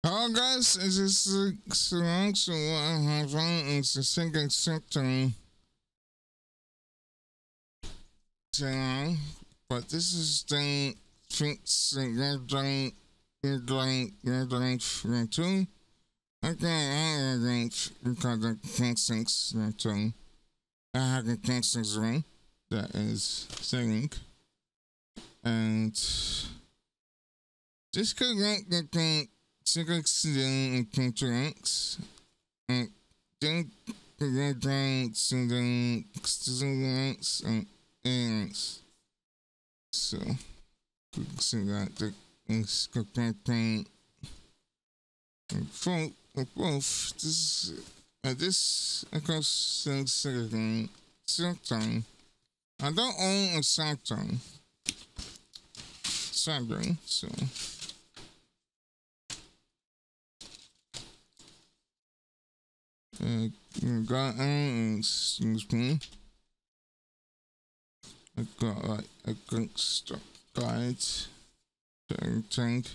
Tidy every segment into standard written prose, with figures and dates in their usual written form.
Hello guys, this is Sarang, so I have is the second Saturn channel, but this is the fix you're doing for two. I'm going because the fixings two. I have a fixings room that is saying, and this could get the secrets in contracts and then the drawings and then students and aliens. So, you can see that the instructing for both this across Saturn. I don't own a Saturn, so. Got excuse me. I got like a good stock guide to everything.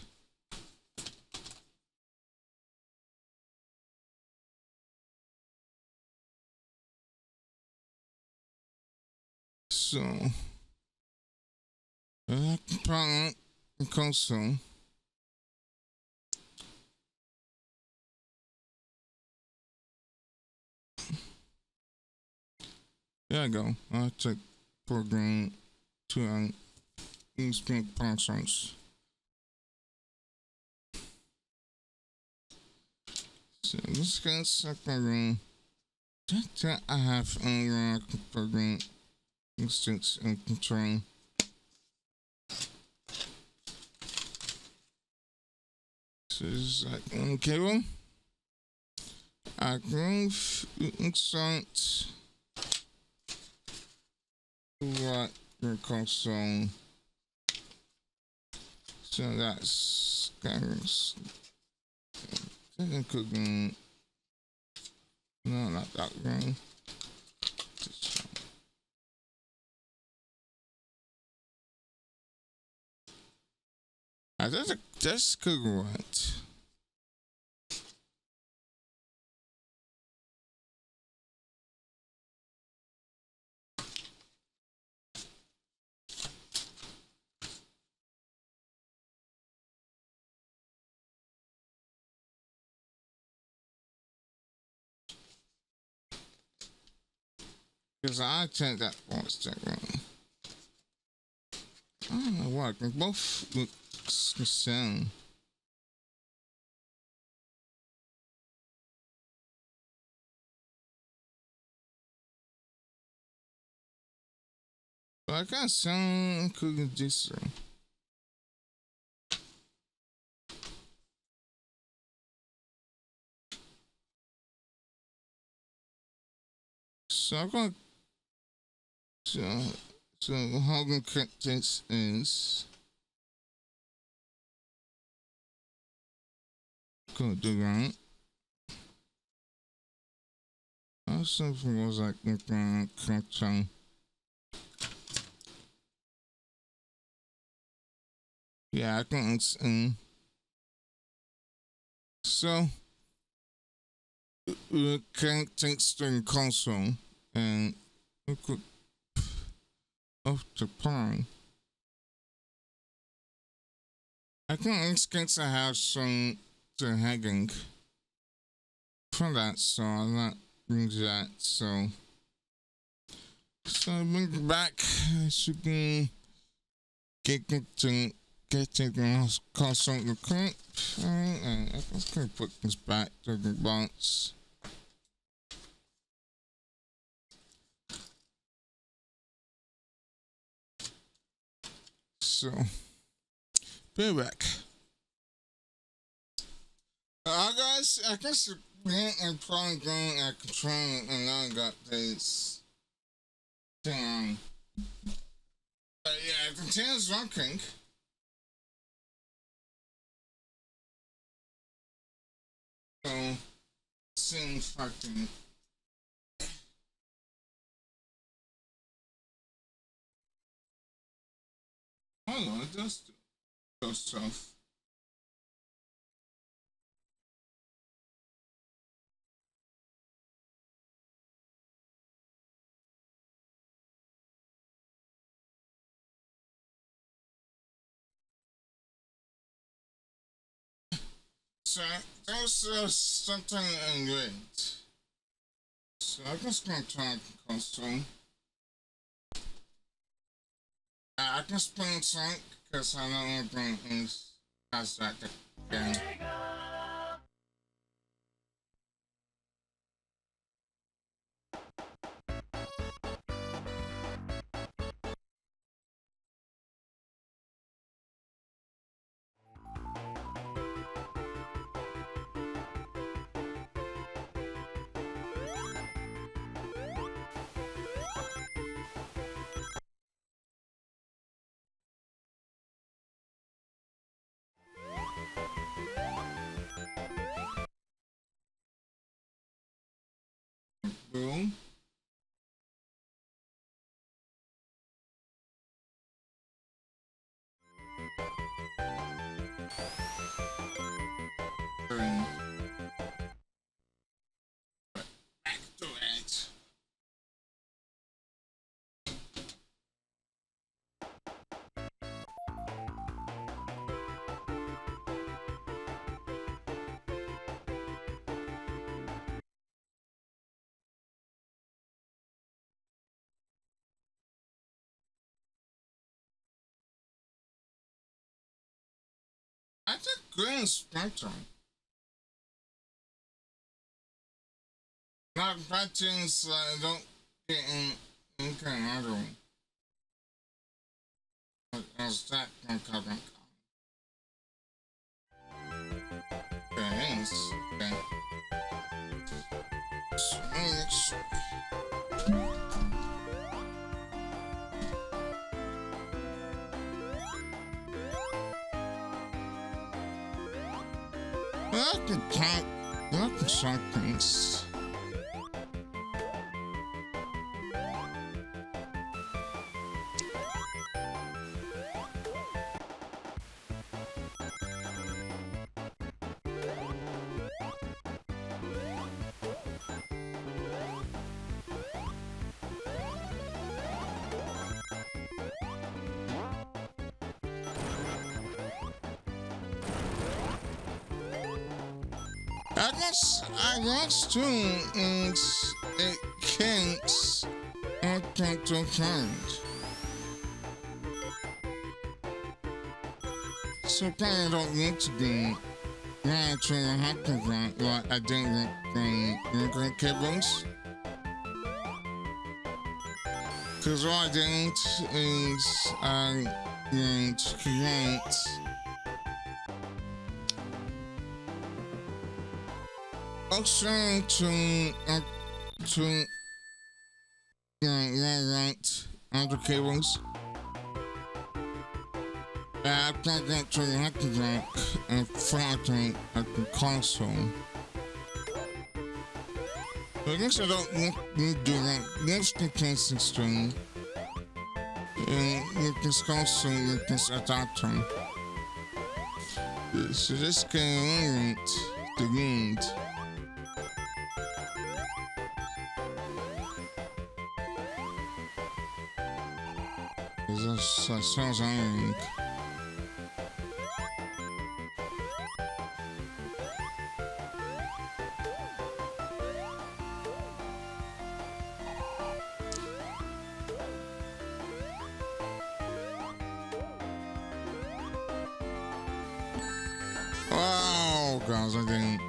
So part console. There I go. I'll take program to instant parsons. So this guy's program that I have on program instance and control. So this is like on cable. I can insert what your console. So that's kind of cooking. No, not that one. That's good right. Because I think that was that one. I don't know why. They both look the same. But I got some cooking this one. So I'm going so how I'm gonna cut this is gonna do that. Something was like cut. Yeah, I think it's in. So we can take string console and we could off the pine. I think in this case I have some hanging for that, so I'll not bring that. So bring it back so you can get the console to clip. And I'm just gonna put this back to the box. So, be back. Guys, I guess I'm probably going at control and now I got this thing. Yeah, the channel's working. So, seems fucking. Hold on, it does stuff. there's something in it. So I'm just gonna try console. I can spin sync because I know everything is has that again. Boom. Boom. Back to it. I think green spectrum. Not patterns don't get in another one. As that can cover. Thanks. Okay. Switch. I can try things. I guess too is it kinks to change. So probably don't need to be naturally happy that like I did with the great cables. Cause what I did is I need to create also to right other cables. I plugged that to the hacker jack and Friday at the console. So I guess I don't need to do that. Let's do casing string. And with this console with this adapter. So this can relate the lead. That sounds iron. Oh, guys, I didn't.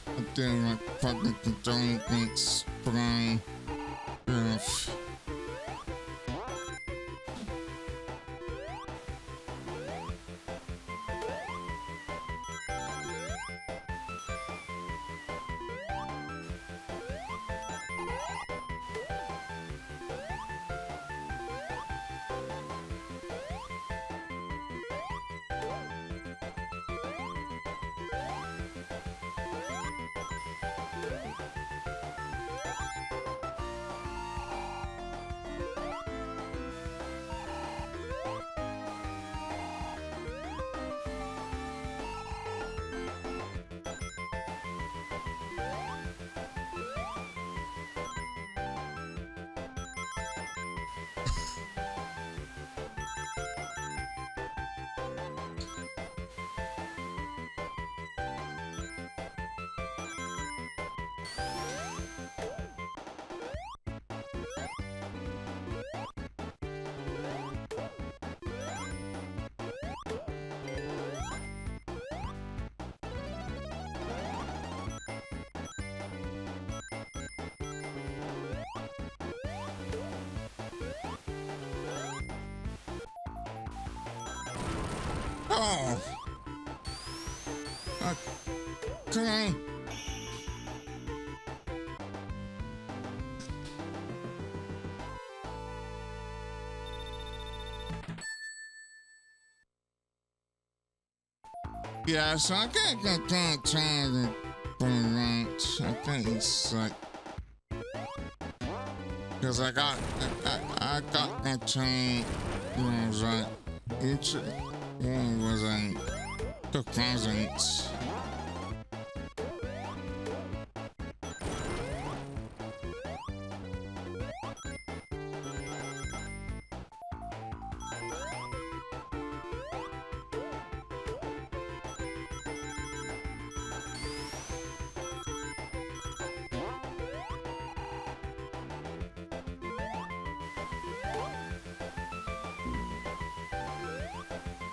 I didn't like fucking don't think spray. Enough. Oh. Okay. Yeah, so I think I can't try the ranch. I think it's like because I got that train. You know, it was like each one was like 2,000.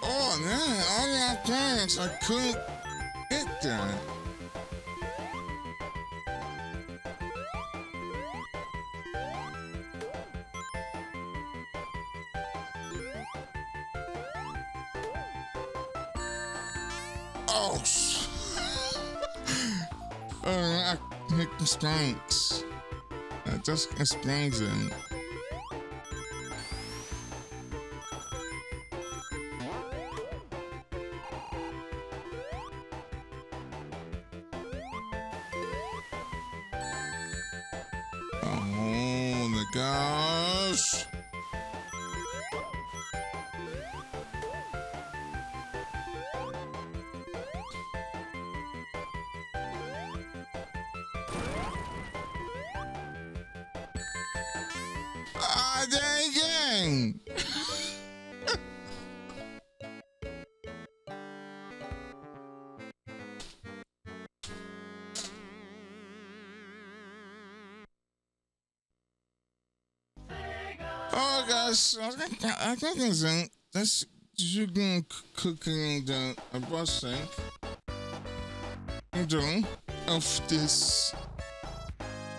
Oh man, all the planets I couldn't get that. Oh, I hit the strengths. That just explains it. Oh my gosh. Ah, dang. Oh gosh, I think it's that's sugar cooking the brush sink. Middle of this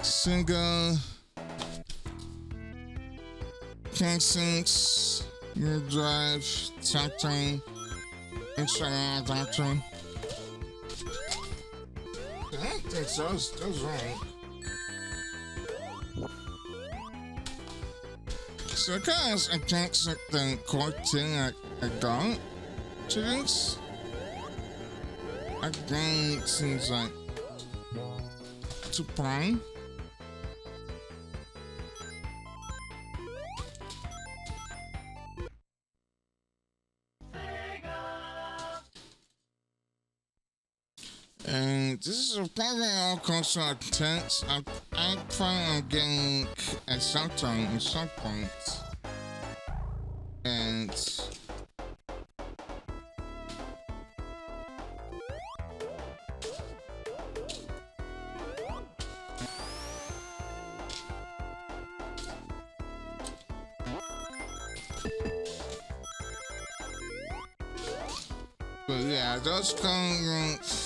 SEGA K6 rear drive Saturn XLR adapter. I don't think so. That's right. So guys, I can't set the core thing I got to this. I think it seems like too prime. And this is probably all console text. I plan on getting a Saturn at some point. And but yeah, those kind of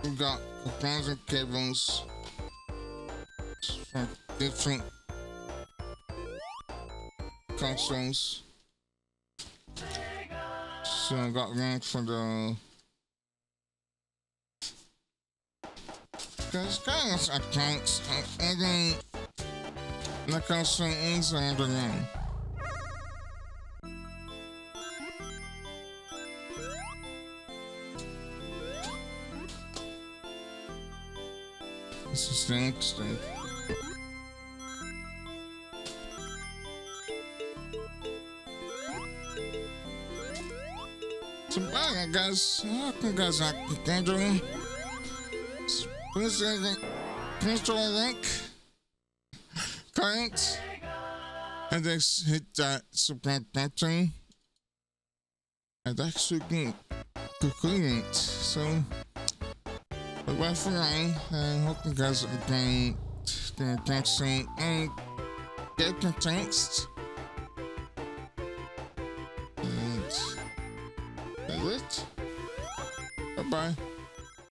we got comparison cables for different consoles. So I got one for the because kind of accounts and then the console is on the run. This is the next thing. So bye guys, I hope you guys are enjoying. Please the link, comment, and then hit that subscribe button. And that's concluding it. So bye for now, and hope you guys are playing the text and get the text. And that's it. Bye bye.